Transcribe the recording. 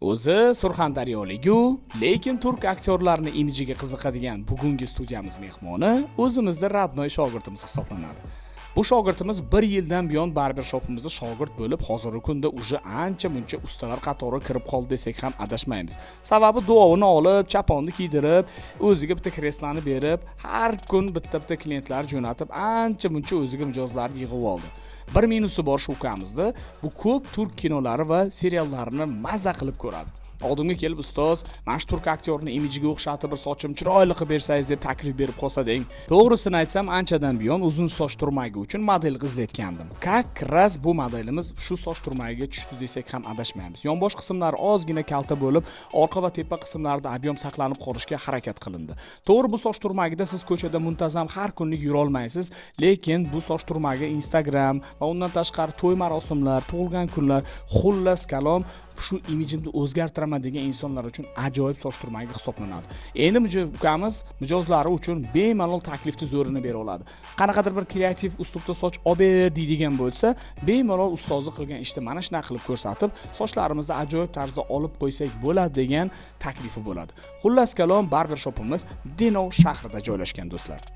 O'zi Surxondaryolik-u, lekin turk aktyorlarini imijiga qiziqadigan bugungi studiyamiz mehmoni o'zimizda radnoy shogirdimiz hisoblanadi. Bu shogirdimiz 1 yildan buyon barbershopimizda shogird bo'lib, hozirgi kunda uje ancha-muncha ustalar qatori kirib qoldi desak ham adashmaymiz. Sababi duovini olib, chaponni kiydirib, o'ziga bitta kreslani berib, har kun bitta klientlar jo'natib, ancha-muncha o'ziga mijozlarni yig'ib oldi. Bir minusi bor shu ukamizda, bu ko'p turk kinolari va seriallarini mazza qilib ko'radi. Oldimga kelib ustoz, mana shu turk aktyorini imijiga o'xshatib bir sochim chiroyli qilib bersangiz deb taklif berib qolsa deng. To'g'risini aytsam, anchadan buyon uzun soch turmagi uchun model izlayotgandim. Ras bu modelimiz shu soch turmagiga tushdi desak ham adashmaymiz. Yonbosh qismlari ozgina kalta bo'lib, orqa va tepa qismlarida ob'yom saqlanib qolishga harakat qilindi. To'g'ri, bu soch turmagida siz ko'chada muntazam har kunlik yura olmaysiz, lekin bu soch turmagi Instagram va undan tashqari to'y marosimlar, tug'ilgan kunlar, xullas kalom shu imijimni o'zgartiraman degan insonlar uchun ajoyib soch turmagi hisoblanadi. Endi ukamiz mijozlari uchun bemalol taklifni zo'rini bera oladi. Qanaqadir bir kreativ uslubda soch ober deydigan bo'lsa, bemalol ustozi qilgan ishni mana shunaqa qilib ko'rsatib, sochlarimizni ajoyib tarzda olib qo'ysak bo'ladi degan taklifi bo'ladi. Xullas kalom, barbershopimiz Denov shahrida joylashgan do'stlar.